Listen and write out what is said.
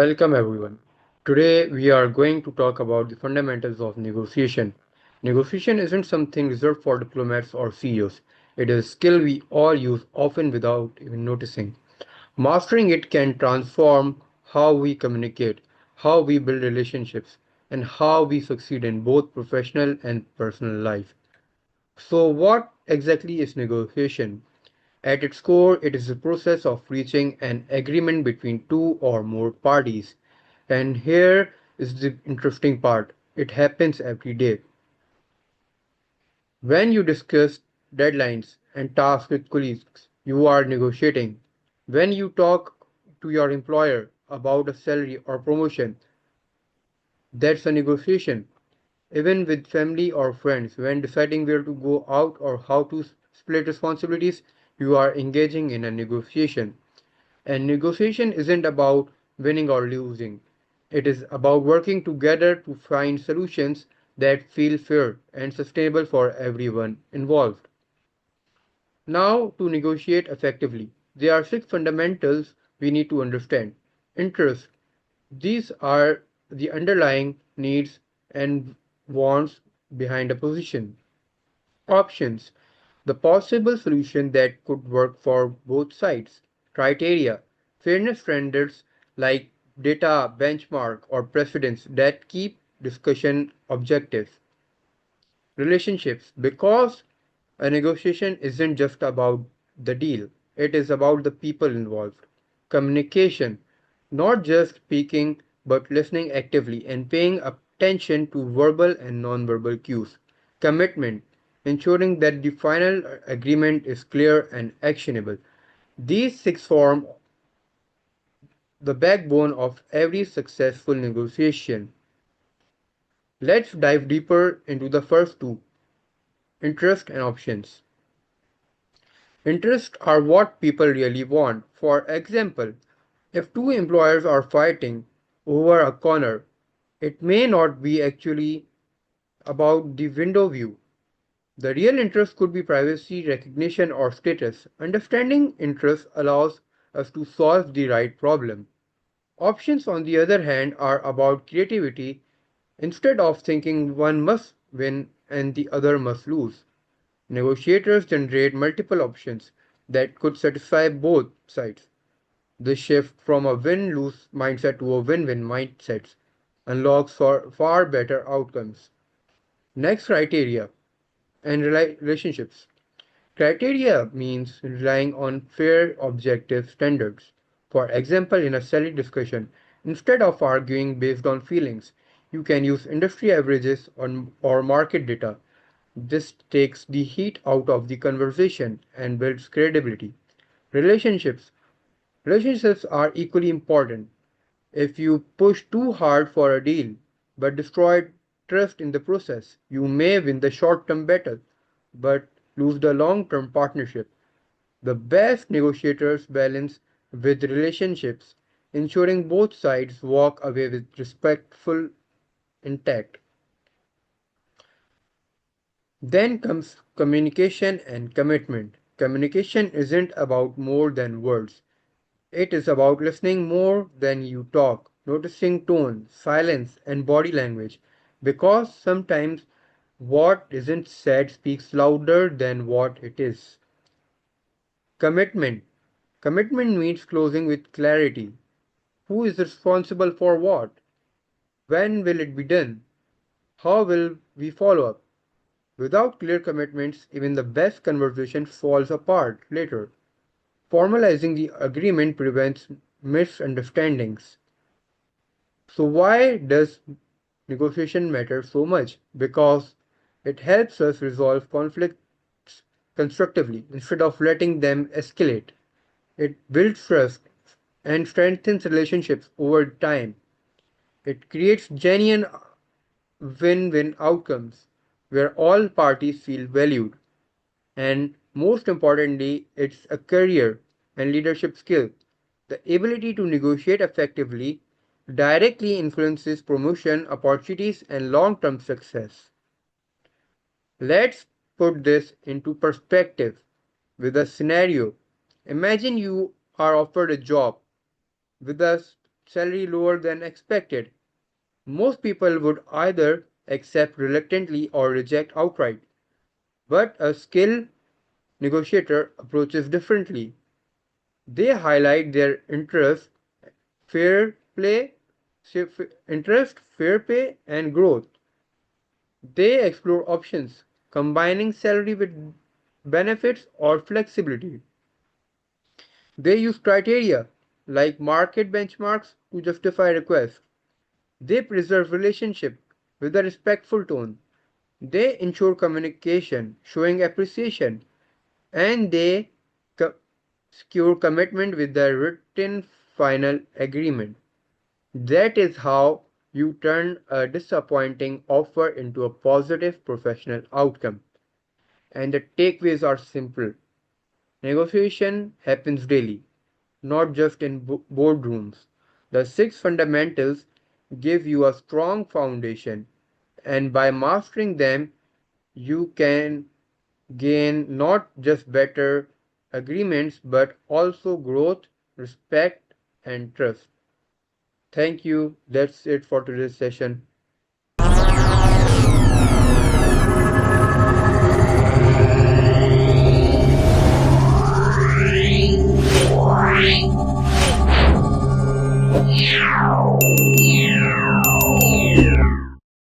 Welcome everyone. Today we are going to talk about the fundamentals of negotiation. Negotiation isn't something reserved for diplomats or CEOs. It is a skill we all use often without even noticing. Mastering it can transform how we communicate, how we build relationships, and how we succeed in both professional and personal life. So, what exactly is negotiation? At its core, it is the process of reaching an agreement between two or more parties. And here is the interesting part, it happens every day. When you discuss deadlines and tasks with colleagues, you are negotiating. When you talk to your employer about a salary or promotion, that's a negotiation. Even with family or friends, when deciding where to go out or how to split responsibilities, you are engaging in a negotiation. And negotiation isn't about winning or losing. It is about working together to find solutions that feel fair and sustainable for everyone involved. Now, to negotiate effectively, there are six fundamentals we need to understand. Interest. These are the underlying needs and wants behind a position. Options. The possible solution that could work for both sides. Criteria. Fairness standards like data, benchmark, or precedents that keep discussion objective. Relationships. Because a negotiation isn't just about the deal, it is about the people involved. Communication. Not just speaking, but listening actively and paying attention to verbal and nonverbal cues. Commitment. Ensuring that the final agreement is clear and actionable. These six form the backbone of every successful negotiation. Let's dive deeper into the first two, interest and options. Interests are what people really want. For example, if two employers are fighting over a corner, it may not be actually about the window view. The real interest could be privacy, recognition, or status. Understanding interest allows us to solve the right problem. Options, on the other hand, are about creativity. Instead of thinking one must win and the other must lose, negotiators generate multiple options that could satisfy both sides. This shift from a win-lose mindset to a win-win mindset unlocks for far better outcomes. Next, criteria and relationships. Criteria means relying on fair objective standards. For example, in a salary discussion, instead of arguing based on feelings, you can use industry averages or market data. This takes the heat out of the conversation and builds credibility. Relationships. Relationships are equally important. If you push too hard for a deal but destroy trust in the process, you may win the short term battle but lose the long term partnership. The best negotiators balance with relationships, ensuring both sides walk away with respectful intact. Then comes communication and commitment. Communication isn't about more than words. It is about listening more than you talk, noticing tone, silence, and body language, because sometimes what isn't said speaks louder than what it is. Commitment. Commitment means closing with clarity. Who is responsible for what? When will it be done? How will we follow up? Without clear commitments, even the best conversation falls apart later. Formalizing the agreement prevents misunderstandings. So, why does negotiation matter so much? Because it helps us resolve conflicts constructively instead of letting them escalate. It builds trust and strengthens relationships over time. It creates genuine win win outcomes where all parties feel valued. And most importantly, it's a career and leadership skill. The ability to negotiate effectively directly influences promotion opportunities and long term success. Let's put this into perspective with a scenario. Imagine you are offered a job with a salary lower than expected. Most people would either accept reluctantly or reject outright. But a skilled negotiator approaches differently. They highlight their fair play, fair pay, and growth. They explore options, combining salary with benefits or flexibility. They use criteria like market benchmarks to justify requests. They preserve relationship with a respectful tone. They ensure communication, showing appreciation, and they co- secure commitment with the written final agreement. That is how you turn a disappointing offer into a positive professional outcome. And the takeaways are simple. Negotiation happens daily, not just in boardrooms. The six fundamentals give you a strong foundation, and by mastering them, you can gain not just better agreements but also growth, respect, and trust. Thank you. That's it for today's session.